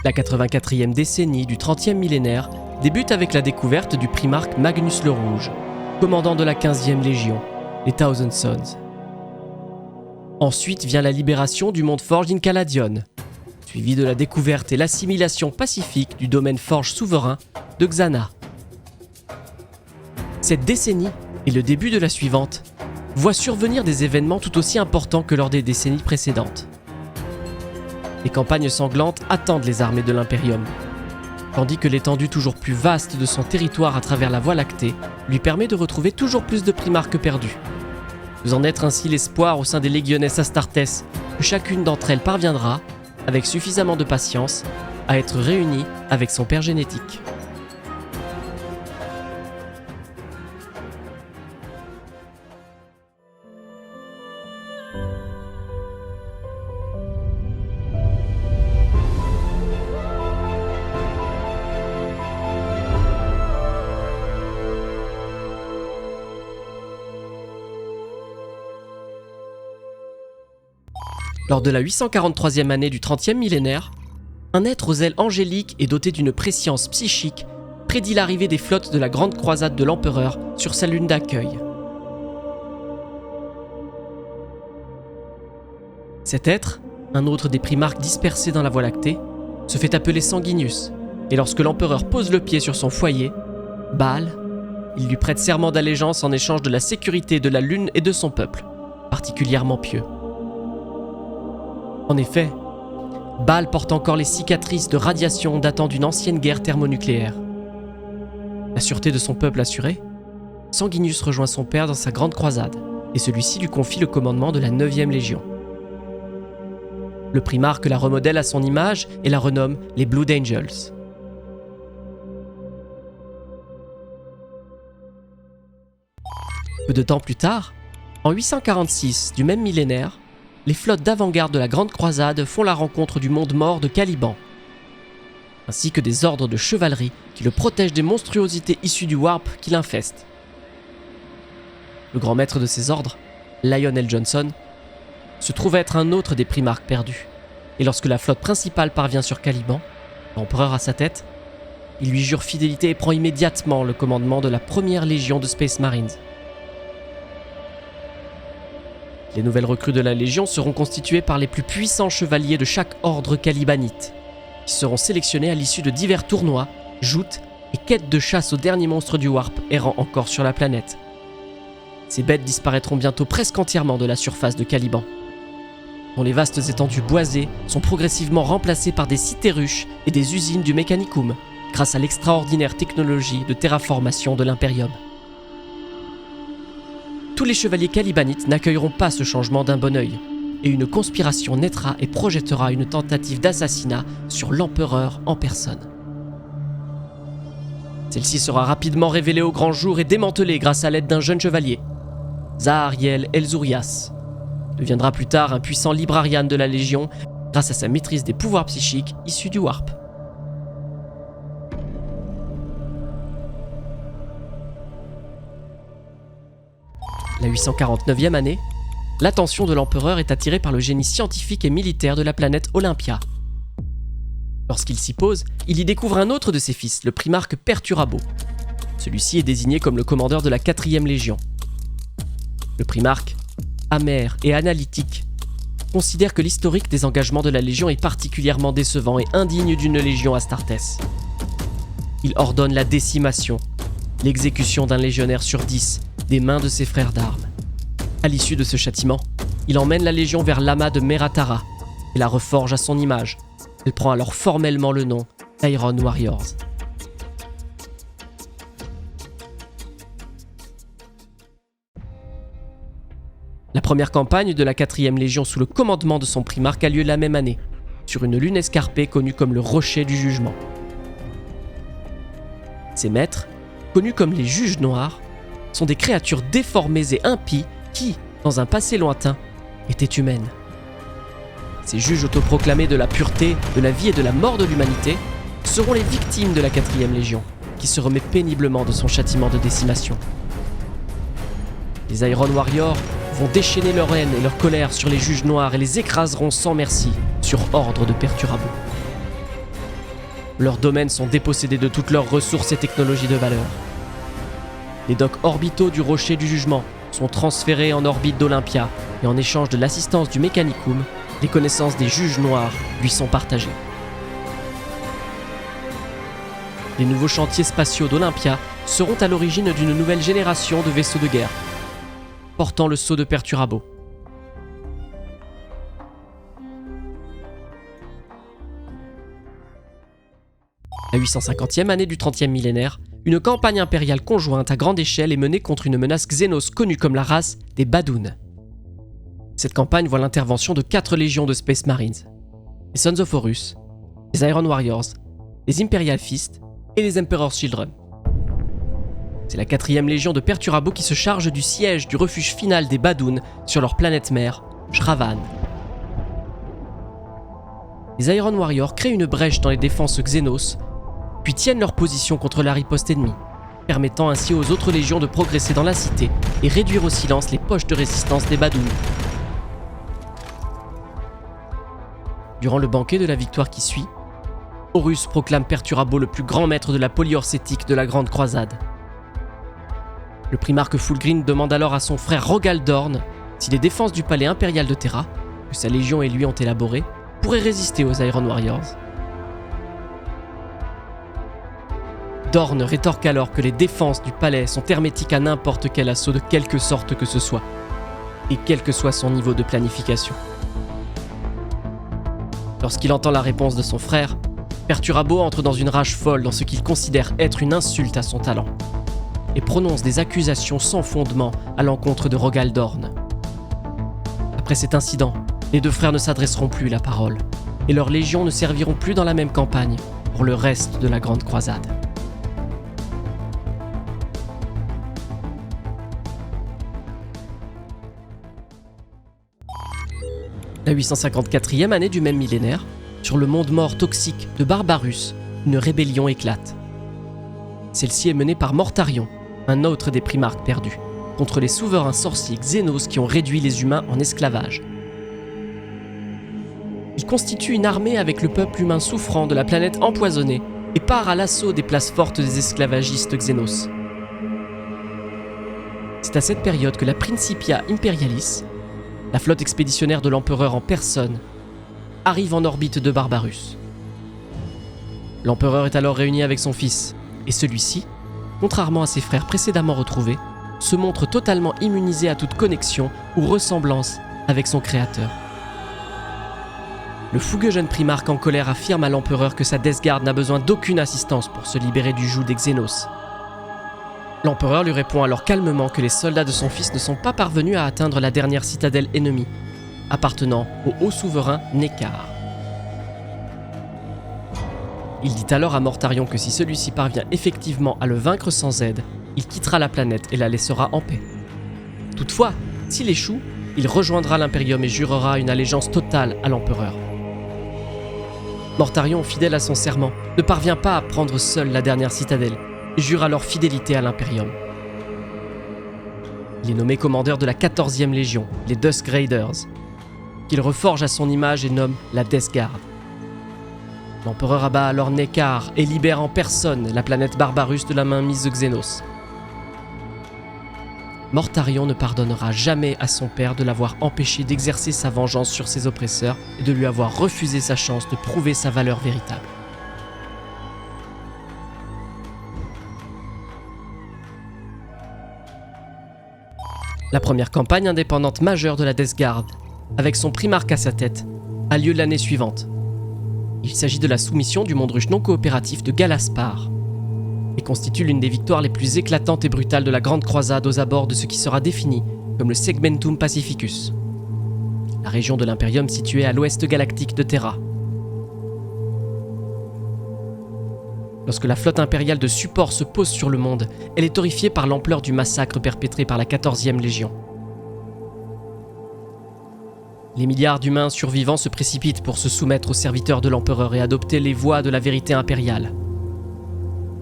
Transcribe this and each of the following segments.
La 84e décennie du 30e millénaire débute avec la découverte du primarque Magnus le Rouge, commandant de la 15e Légion, les Thousand Sons. Ensuite vient la libération du monde Forge d'Incaladion, suivi de la découverte et l'assimilation pacifique du domaine Forge souverain de Xana. Cette décennie et le début de la suivante voient survenir des événements tout aussi importants que lors des décennies précédentes. Les campagnes sanglantes attendent les armées de l'Imperium, tandis que l'étendue toujours plus vaste de son territoire à travers la Voie lactée lui permet de retrouver toujours plus de primarques perdus. Faisant naître ainsi l'espoir au sein des Légionnes Astartes que chacune d'entre elles parviendra, avec suffisamment de patience, à être réunie avec son père génétique. Lors de la 843e année du 30e millénaire, un être aux ailes angéliques et doté d'une prescience psychique prédit l'arrivée des flottes de la grande croisade de l'empereur sur sa lune d'accueil. Cet être, un autre des primarques dispersés dans la Voie lactée, se fait appeler Sanguinius, et lorsque l'empereur pose le pied sur son foyer, Baal, il lui prête serment d'allégeance en échange de la sécurité de la lune et de son peuple, particulièrement pieux. En effet, Baal porte encore les cicatrices de radiation datant d'une ancienne guerre thermonucléaire. La sûreté de son peuple assurée, Sanguinius rejoint son père dans sa grande croisade, et celui-ci lui confie le commandement de la 9e Légion. Le primarque la remodèle à son image et la renomme les Blood Angels. Peu de temps plus tard, en 846 du même millénaire, les flottes d'avant-garde de la Grande Croisade font la rencontre du monde mort de Caliban, ainsi que des ordres de chevalerie qui le protègent des monstruosités issues du Warp qui l'infestent. Le grand maître de ces ordres, Lionel Johnson, se trouve être un autre des primarques perdus, et lorsque la flotte principale parvient sur Caliban, l'empereur à sa tête, il lui jure fidélité et prend immédiatement le commandement de la première légion de Space Marines. Les nouvelles recrues de la Légion seront constituées par les plus puissants chevaliers de chaque ordre calibanite, qui seront sélectionnés à l'issue de divers tournois, joutes et quêtes de chasse aux derniers monstres du Warp errant encore sur la planète. Ces bêtes disparaîtront bientôt presque entièrement de la surface de Caliban, dont les vastes étendues boisées sont progressivement remplacées par des cités-ruches et des usines du Mechanicum, grâce à l'extraordinaire technologie de terraformation de l'Imperium. Tous les chevaliers calibanites n'accueilleront pas ce changement d'un bon œil, et une conspiration naîtra et projettera une tentative d'assassinat sur l'empereur en personne. Celle-ci sera rapidement révélée au grand jour et démantelée grâce à l'aide d'un jeune chevalier, Zahariel El-Zourias. Deviendra plus tard un puissant librarian de la Légion grâce à sa maîtrise des pouvoirs psychiques issus du Warp. La 849e année, l'attention de l'empereur est attirée par le génie scientifique et militaire de la planète Olympia. Lorsqu'il s'y pose, il y découvre un autre de ses fils, le primarque Perturabo. Celui-ci est désigné comme le commandeur de la 4e Légion. Le primarque, amer et analytique, considère que l'historique des engagements de la Légion est particulièrement décevant et indigne d'une Légion Astartes. Il ordonne la décimation, l'exécution d'un légionnaire sur 10 des mains de ses frères d'armes. À l'issue de ce châtiment, il emmène la Légion vers l'amas de Meratara et la reforge à son image. Elle prend alors formellement le nom d'Iron Warriors. La première campagne de la 4e Légion sous le commandement de son primarque a lieu la même année, sur une lune escarpée connue comme le Rocher du Jugement. Ses maîtres, connus comme les Juges Noirs, sont des créatures déformées et impies qui, dans un passé lointain, étaient humaines. Ces juges autoproclamés de la pureté, de la vie et de la mort de l'humanité seront les victimes de la 4e Légion, qui se remet péniblement de son châtiment de décimation. Les Iron Warriors vont déchaîner leur haine et leur colère sur les Juges Noirs et les écraseront sans merci, sur ordre de Perturabo. Leurs domaines sont dépossédés de toutes leurs ressources et technologies de valeur. Les docks orbitaux du Rocher du Jugement sont transférés en orbite d'Olympia et en échange de l'assistance du Mechanicum, les connaissances des juges noirs lui sont partagées. Les nouveaux chantiers spatiaux d'Olympia seront à l'origine d'une nouvelle génération de vaisseaux de guerre, portant le sceau de Perturabo. La 850e année du 30e millénaire, une campagne impériale conjointe à grande échelle est menée contre une menace Xénos connue comme la race des Badoon. Cette campagne voit l'intervention de 4 légions de Space Marines, les Sons of Horus, les Iron Warriors, les Imperial Fist et les Emperor's Children. C'est la 4e légion de Perturabo qui se charge du siège du refuge final des Badoon sur leur planète mère, Shravan. Les Iron Warriors créent une brèche dans les défenses Xénos, puis tiennent leur position contre la riposte ennemie, permettant ainsi aux autres légions de progresser dans la cité et réduire au silence les poches de résistance des Badoon. Durant le banquet de la victoire qui suit, Horus proclame Perturabo le plus grand maître de la polyorcétique de la Grande Croisade. Le primarque Fulgrim demande alors à son frère Rogal Dorn si les défenses du palais impérial de Terra, que sa légion et lui ont élaborées, pourraient résister aux Iron Warriors. Dorn rétorque alors que les défenses du palais sont hermétiques à n'importe quel assaut de quelque sorte que ce soit, et quel que soit son niveau de planification. Lorsqu'il entend la réponse de son frère, Perturabo entre dans une rage folle dans ce qu'il considère être une insulte à son talent, et prononce des accusations sans fondement à l'encontre de Rogal Dorn. Après cet incident, les deux frères ne s'adresseront plus la parole, et leurs légions ne serviront plus dans la même campagne pour le reste de la Grande Croisade. La 854e année du même millénaire, sur le monde mort toxique de Barbarus, une rébellion éclate. Celle-ci est menée par Mortarion, un autre des primarques perdus, contre les souverains sorciers Xénos qui ont réduit les humains en esclavage. Il constitue une armée avec le peuple humain souffrant de la planète empoisonnée et part à l'assaut des places fortes des esclavagistes Xénos. C'est à cette période que la Principia Imperialis, la flotte expéditionnaire de l'empereur en personne, arrive en orbite de Barbarus. L'empereur est alors réuni avec son fils, et celui-ci, contrairement à ses frères précédemment retrouvés, se montre totalement immunisé à toute connexion ou ressemblance avec son créateur. Le fougueux jeune primarque en colère affirme à l'empereur que sa Death Guard n'a besoin d'aucune assistance pour se libérer du joug des Xénos. L'empereur lui répond alors calmement que les soldats de son fils ne sont pas parvenus à atteindre la dernière citadelle ennemie, appartenant au haut souverain Nekar. Il dit alors à Mortarion que si celui-ci parvient effectivement à le vaincre sans aide, il quittera la planète et la laissera en paix. Toutefois, s'il échoue, il rejoindra l'Imperium et jurera une allégeance totale à l'empereur. Mortarion, fidèle à son serment, ne parvient pas à prendre seul la dernière citadelle et jure alors fidélité à l'Imperium. Il est nommé commandeur de la 14e Légion, les Dusk Raiders, qu'il reforge à son image et nomme la Death Guard. L'empereur abat alors Nekar et libère en personne la planète Barbarus de la mainmise de Xénos. Mortarion ne pardonnera jamais à son père de l'avoir empêché d'exercer sa vengeance sur ses oppresseurs et de lui avoir refusé sa chance de prouver sa valeur véritable. La première campagne indépendante majeure de la Death Guard, avec son primarque à sa tête, a lieu l'année suivante. Il s'agit de la soumission du monde ruche non coopératif de Galaspar et constitue l'une des victoires les plus éclatantes et brutales de la Grande Croisade aux abords de ce qui sera défini comme le Segmentum Pacificus, la région de l'Imperium située à l'ouest galactique de Terra. Lorsque la flotte impériale de support se pose sur le monde, elle est horrifiée par l'ampleur du massacre perpétré par la 14e Légion. Les milliards d'humains survivants se précipitent pour se soumettre aux serviteurs de l'empereur et adopter les voies de la vérité impériale.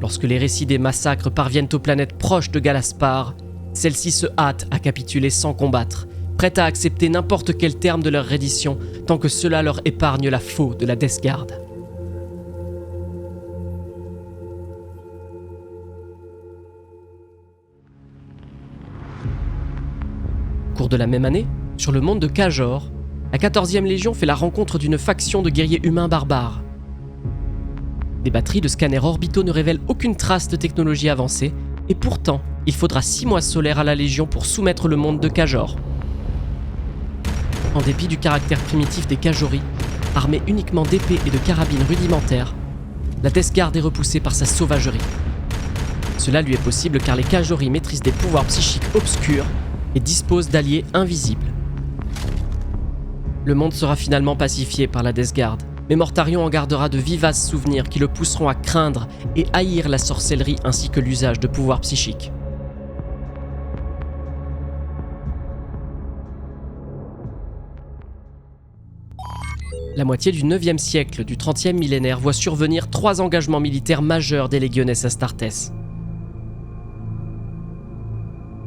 Lorsque les récits des massacres parviennent aux planètes proches de Galaspar, celles-ci se hâtent à capituler sans combattre, prêtes à accepter n'importe quel terme de leur reddition tant que cela leur épargne la faux de la Death Guard. cours de la même année, sur le monde de Kajor, la 14e Légion fait la rencontre d'une faction de guerriers humains barbares. Des batteries de scanners orbitaux ne révèlent aucune trace de technologie avancée, et pourtant, il faudra 6 mois solaires à la Légion pour soumettre le monde de Kajor. En dépit du caractère primitif des Kajori, armés uniquement d'épées et de carabines rudimentaires, la Death Guard est repoussée par sa sauvagerie. Cela lui est possible car les Kajori maîtrisent des pouvoirs psychiques obscurs et disposent d'alliés invisibles. Le monde sera finalement pacifié par la Death Guard, mais Mortarion en gardera de vivaces souvenirs qui le pousseront à craindre et haïr la sorcellerie ainsi que l'usage de pouvoirs psychiques. La moitié du 9e siècle du 30e millénaire voit survenir 3 engagements militaires majeurs des Legiones Astartes.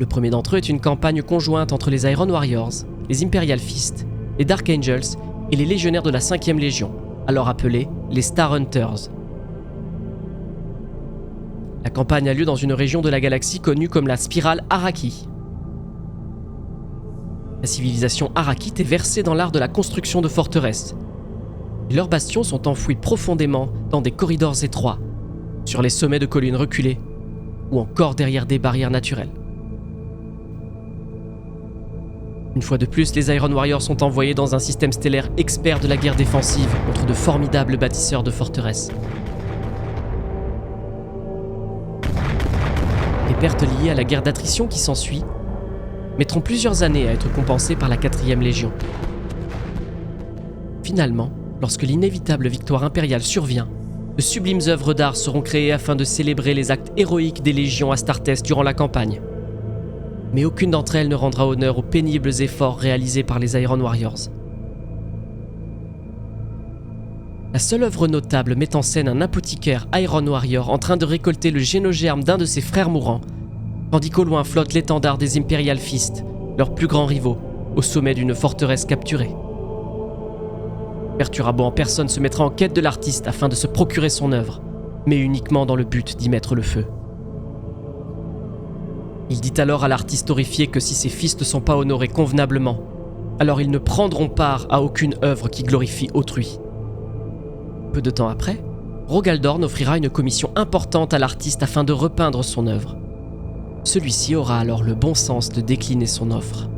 Le premier d'entre eux est une campagne conjointe entre les Iron Warriors, les Imperial Fist, les Dark Angels et les légionnaires de la 5e Légion, alors appelés les Star Hunters. La campagne a lieu dans une région de la galaxie connue comme la spirale Araki. La civilisation arakite est versée dans l'art de la construction de forteresses. Et leurs bastions sont enfouis profondément dans des corridors étroits, sur les sommets de collines reculées ou encore derrière des barrières naturelles. Une fois de plus, les Iron Warriors sont envoyés dans un système stellaire expert de la guerre défensive contre de formidables bâtisseurs de forteresses. Les pertes liées à la guerre d'attrition qui s'ensuit mettront plusieurs années à être compensées par la 4e Légion. Finalement, lorsque l'inévitable victoire impériale survient, de sublimes œuvres d'art seront créées afin de célébrer les actes héroïques des légions Astartes durant la campagne. Mais aucune d'entre elles ne rendra honneur aux pénibles efforts réalisés par les Iron Warriors. La seule œuvre notable met en scène un apothicaire Iron Warrior en train de récolter le génogerme d'un de ses frères mourants, tandis qu'au loin flotte l'étendard des Imperial Fist, leurs plus grands rivaux, au sommet d'une forteresse capturée. Perturabo en personne se mettra en quête de l'artiste afin de se procurer son œuvre, mais uniquement dans le but d'y mettre le feu. Il dit alors à l'artiste horrifié que si ses fils ne sont pas honorés convenablement, alors ils ne prendront part à aucune œuvre qui glorifie autrui. Peu de temps après, Rogaldorn offrira une commission importante à l'artiste afin de repeindre son œuvre. Celui-ci aura alors le bon sens de décliner son offre.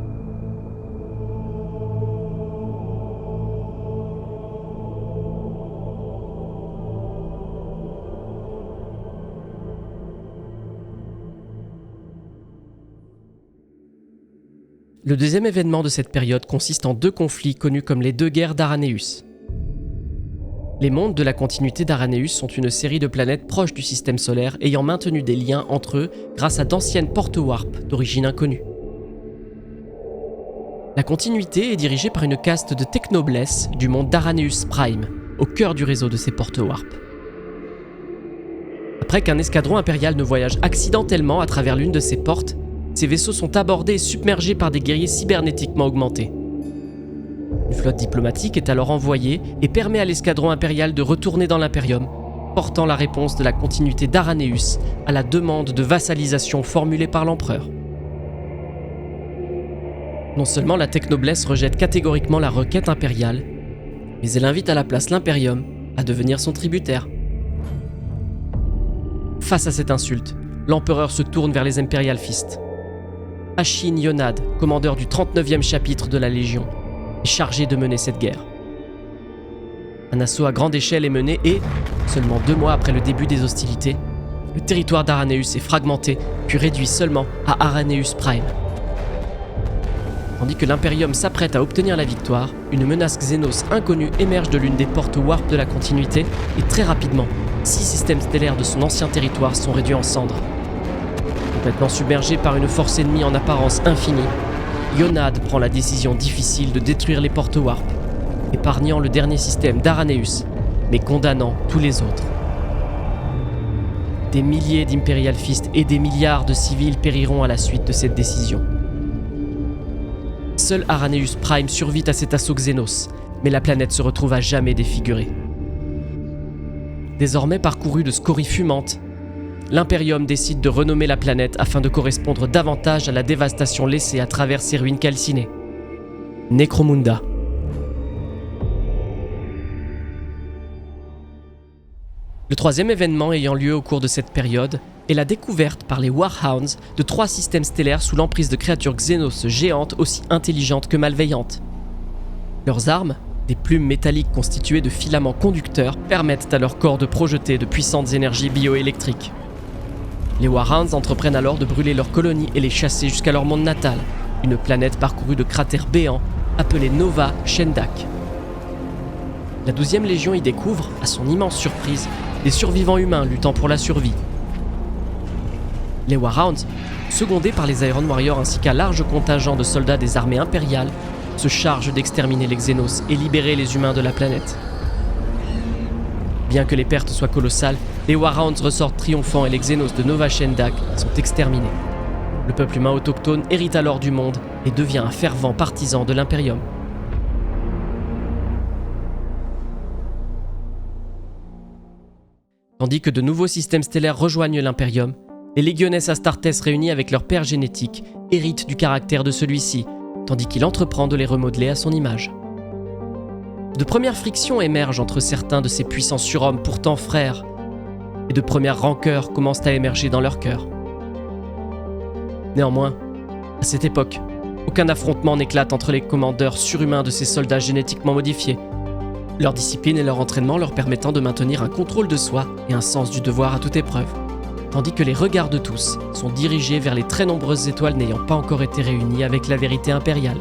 Le deuxième événement de cette période consiste en 2 conflits connus comme les 2 guerres d'Araneus. Les mondes de la continuité d'Araneus sont une série de planètes proches du système solaire ayant maintenu des liens entre eux grâce à d'anciennes portes warp d'origine inconnue. La continuité est dirigée par une caste de technoblesse du monde d'Araneus Prime, au cœur du réseau de ces portes warp. Après qu'un escadron impérial ne voyage accidentellement à travers l'une de ces portes, ces vaisseaux sont abordés et submergés par des guerriers cybernétiquement augmentés. Une flotte diplomatique est alors envoyée et permet à l'escadron impérial de retourner dans l'Imperium, portant la réponse de la continuité d'Araneus à la demande de vassalisation formulée par l'empereur. Non seulement la technoblesse rejette catégoriquement la requête impériale, mais elle invite à la place l'Imperium à devenir son tributaire. Face à cette insulte, l'empereur se tourne vers les Imperial Fist. Ashin Yonad, commandeur du 39e chapitre de la Légion, est chargé de mener cette guerre. Un assaut à grande échelle est mené et, seulement 2 mois après le début des hostilités, le territoire d'Araneus est fragmenté puis réduit seulement à Araneus Prime. Tandis que l'Imperium s'apprête à obtenir la victoire, une menace Xénos inconnue émerge de l'une des portes warp de la continuité et très rapidement, 6 systèmes stellaires de son ancien territoire sont réduits en cendres. Complètement submergé par une force ennemie en apparence infinie, Yonad prend la décision difficile de détruire les portes warp, épargnant le dernier système d'Araneus, mais condamnant tous les autres. Des milliers d'Imperial Fist et des milliards de civils périront à la suite de cette décision. Seul Araneus Prime survit à cet assaut Xénos, mais la planète se retrouve à jamais défigurée. Désormais parcourue de scories fumantes, l'Imperium décide de renommer la planète afin de correspondre davantage à la dévastation laissée à travers ses ruines calcinées. Necromunda. Le troisième événement ayant lieu au cours de cette période est la découverte par les Warhounds de 3 systèmes stellaires sous l'emprise de créatures xénos géantes aussi intelligentes que malveillantes. Leurs armes, des plumes métalliques constituées de filaments conducteurs, permettent à leur corps de projeter de puissantes énergies bioélectriques. Les Warhounds entreprennent alors de brûler leurs colonies et les chasser jusqu'à leur monde natal, une planète parcourue de cratères béants appelée Nova Shendak. La 12e Légion y découvre, à son immense surprise, des survivants humains luttant pour la survie. Les Warhounds, secondés par les Iron Warriors ainsi qu'un large contingent de soldats des armées impériales, se chargent d'exterminer les Xénos et libérer les humains de la planète. Bien que les pertes soient colossales, les Warhounds ressortent triomphants et les Xénos de Nova Shendak sont exterminés. Le peuple humain autochtone hérite alors du monde et devient un fervent partisan de l'Imperium. Tandis que de nouveaux systèmes stellaires rejoignent l'Imperium, les Légionnes Astartes réunis avec leur père génétique héritent du caractère de celui-ci, tandis qu'il entreprend de les remodeler à son image. De premières frictions émergent entre certains de ces puissants surhommes pourtant frères, et de premières rancœurs commencent à émerger dans leur cœur. Néanmoins, à cette époque, aucun affrontement n'éclate entre les commandeurs surhumains de ces soldats génétiquement modifiés, leur discipline et leur entraînement leur permettant de maintenir un contrôle de soi et un sens du devoir à toute épreuve, tandis que les regards de tous sont dirigés vers les très nombreuses étoiles n'ayant pas encore été réunies avec la vérité impériale.